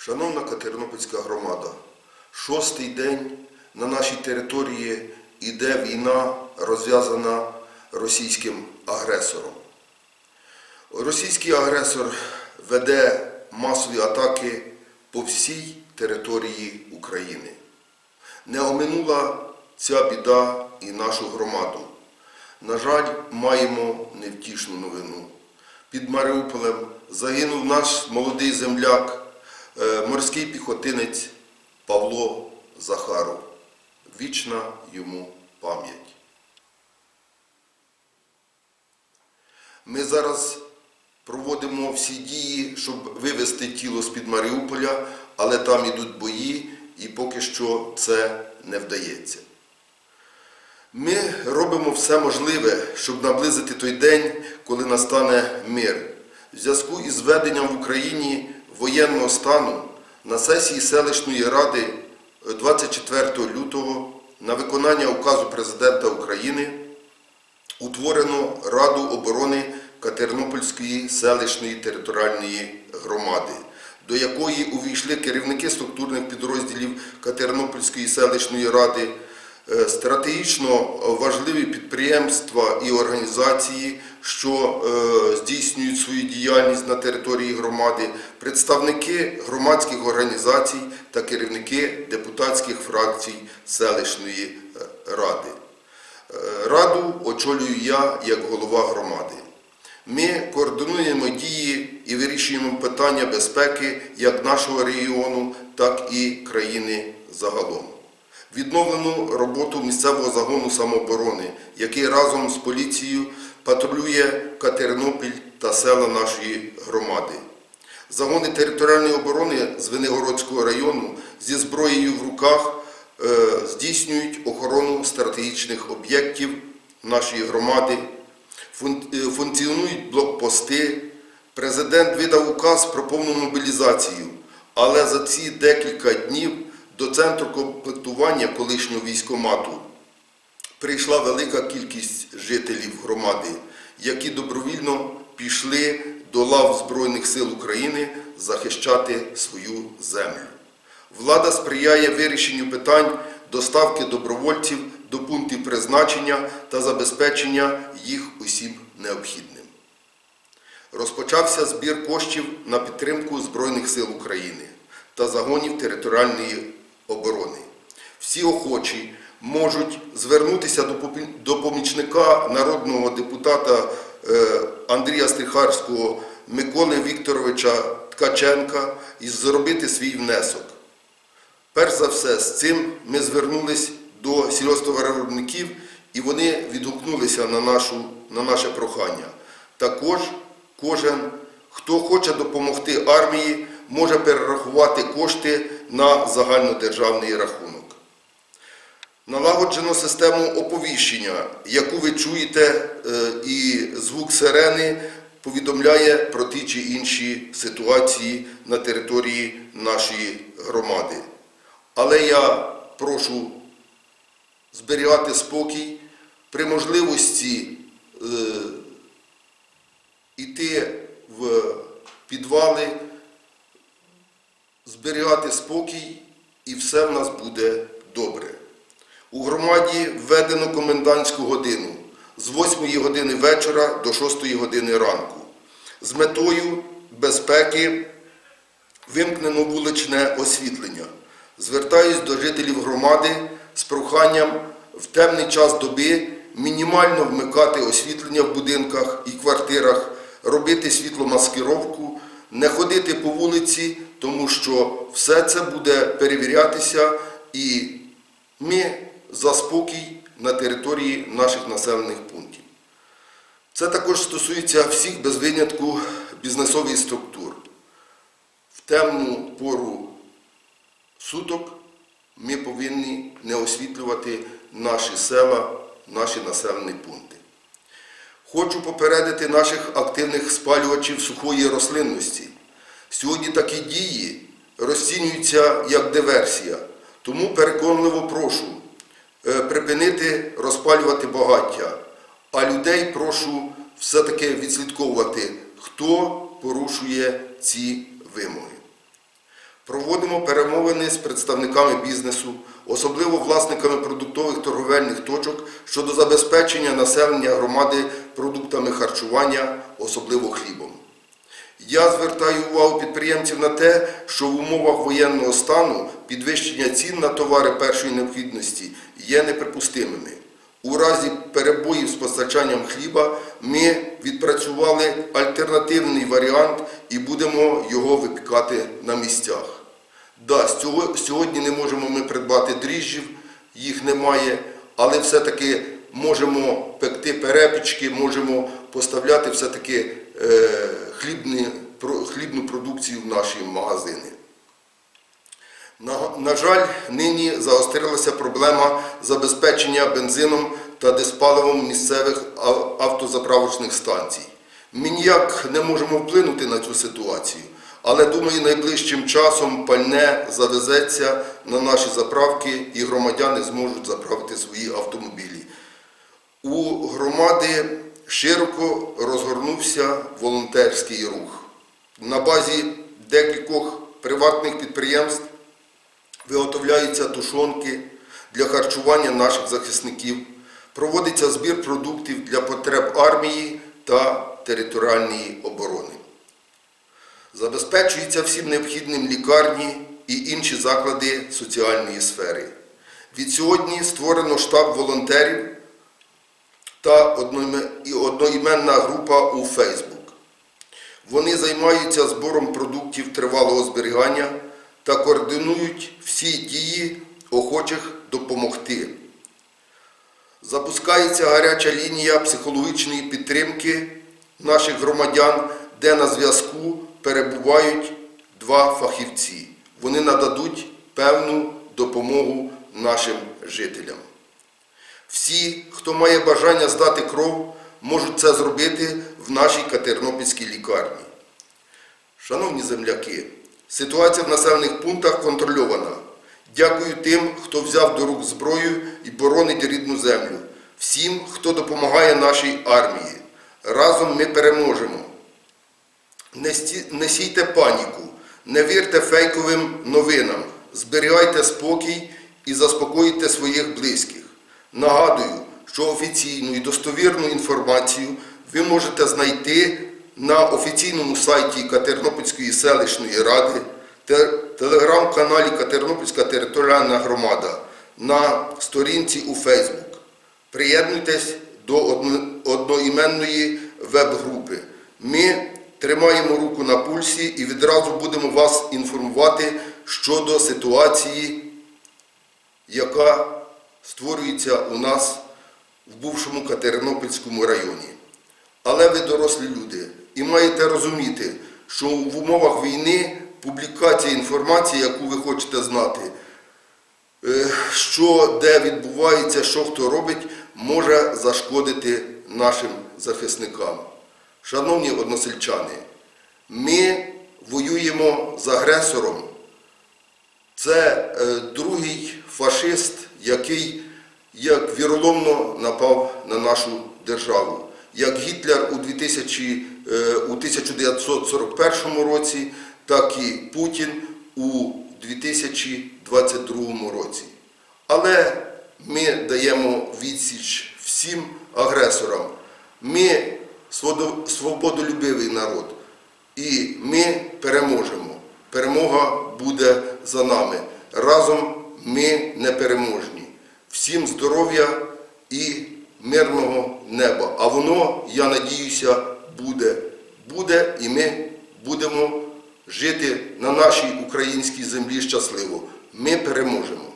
Шановна Катеринопільська громада, шостий день на нашій території йде війна, розв'язана російським агресором. Російський агресор веде масові атаки по всій території України. Не оминула ця біда і нашу громаду. На жаль, маємо невтішну новину. Під Маріуполем загинув наш молодий земляк, морський піхотинець Павло Захаров. Вічна йому пам'ять. Ми зараз проводимо всі дії, щоб вивезти тіло з-під Маріуполя, але там ідуть бої і поки що це не вдається. Ми робимо все можливе, щоб наблизити той день, коли настане мир. В зв'язку із введенням в Україні воєнного стану на сесії селищної ради 24 лютого на виконання указу Президента України утворено Раду оборони Катеринопільської селищної територіальної громади, до якої увійшли керівники структурних підрозділів Катеринопільської селищної ради, стратегічно важливі підприємства і організації, що здійснюють свою діяльність на території громади, представники громадських організацій та керівники депутатських фракцій селищної ради. Раду очолюю я як голова громади. Ми координуємо дії і вирішуємо питання безпеки як нашого регіону, так і країни загалом. Відновлену роботу місцевого загону самооборони, який разом з поліцією патрулює Катеринопіль та села нашої громади. Загони територіальної оборони Звенигородського району зі зброєю в руках здійснюють охорону стратегічних об'єктів нашої громади, функціонують блокпости. Президент видав указ про повну мобілізацію, але за ці декілька днів до центру комплектування колишнього військкомату прийшла велика кількість жителів громади, які добровільно пішли до лав Збройних сил України захищати свою землю. Влада сприяє вирішенню питань доставки добровольців до пунктів призначення та забезпечення їх усім необхідним. Розпочався збір коштів на підтримку Збройних сил України та загонів територіальної оборони. Всі охочі можуть звернутися до помічника народного депутата Андрія Стріхарського Миколи Вікторовича Ткаченка і зробити свій внесок. Перш за все, з цим ми звернулись до сільгосптоваровиробників і вони відгукнулися на наше прохання. Також кожен, хто хоче допомогти армії, може перерахувати кошти на загальнодержавний рахунок. Налагоджено систему оповіщення, яку ви чуєте, і звук сирени повідомляє про ті чи інші ситуації на території нашої громади. Але я прошу зберігати спокій, при можливості йти в підвали, зберігати спокій, і все в нас буде добре. У громаді введено комендантську годину з 8 години вечора до 6 години ранку. З метою безпеки вимкнено вуличне освітлення. Звертаюсь до жителів громади з проханням в темний час доби мінімально вмикати освітлення в будинках і квартирах, робити світломаскировку, не ходити по вулиці, тому що все це буде перевірятися і ми за спокій на території наших населених пунктів. Це також стосується всіх без винятку бізнесових структур. В темну пору суток ми повинні не освітлювати наші села, наші населені пункти. Хочу попередити наших активних спалювачів сухої рослинності. Сьогодні такі дії розцінюються як диверсія, тому переконливо прошу припинити розпалювати багаття, а людей прошу все-таки відслідковувати, хто порушує ці вимоги. Проводимо перемовини з представниками бізнесу, особливо власниками продуктових торговельних точок щодо забезпечення населення громади продуктами харчування, особливо хлібом. Я звертаю увагу підприємців на те, що в умовах воєнного стану підвищення цін на товари першої необхідності є неприпустимими. У разі перебоїв з постачанням хліба ми відпрацювали альтернативний варіант і будемо його випікати на місцях. Да, сьогодні не можемо ми придбати дріжджів, їх немає, але все-таки можемо пекти перепічки, можемо поставляти все-таки хлібну продукцію в наші магазини. На жаль, нині загострилася проблема забезпечення бензином та диспаливом місцевих автозаправочних станцій. Ми ніяк не можемо вплинути на цю ситуацію, але, думаю, найближчим часом пальне завезеться на наші заправки і громадяни зможуть заправити свої автомобілі. У громади широко розгорнувся волонтерський рух. На базі декількох приватних підприємств виготовляються тушонки для харчування наших захисників, проводиться збір продуктів для потреб армії та територіальної оборони. Забезпечуються всім необхідним лікарні і інші заклади соціальної сфери. Відсьогодні створено штаб волонтерів та одноіменна група у Facebook. Вони займаються збором продуктів тривалого зберігання та координують всі дії охочих допомогти. Запускається гаряча лінія психологічної підтримки наших громадян, де на зв'язку перебувають два фахівці. Вони нададуть певну допомогу нашим жителям. Всі, хто має бажання здати кров, можуть це зробити в нашій Катеринопільській лікарні. Шановні земляки, ситуація в населених пунктах контрольована. Дякую тим, хто взяв до рук зброю і боронить рідну землю. Всім, хто допомагає нашій армії. Разом ми переможемо. Не сійте паніку, не вірте фейковим новинам, зберігайте спокій і заспокоїте своїх близьких. Нагадую, що офіційну і достовірну інформацію ви можете знайти на офіційному сайті Катеринопільської селищної ради, телеграм-каналі Катеринопільська територіальна громада, на сторінці у Facebook. Приєднуйтесь до одноіменної веб-групи. Ми тримаємо руку на пульсі і відразу будемо вас інформувати щодо ситуації, яка створюється у нас в бувшому Катеринопільському районі. Але ви дорослі люди і маєте розуміти, що в умовах війни публікація інформації, яку ви хочете знати, що де відбувається, що хто робить, може зашкодити нашим захисникам. Шановні односельчани, ми воюємо з агресором. Це другий фашист, який як віроломно напав на нашу державу. Як Гітлер у 1941 році, так і Путін у 2022 році. Але ми даємо відсіч всім агресорам. Ми свободолюбивий народ. І ми переможемо. Перемога буде за нами. Разом ми непереможні. Всім здоров'я і мирного неба. А воно, я надіюся, буде. Буде, і ми будемо жити на нашій українській землі щасливо. Ми переможемо.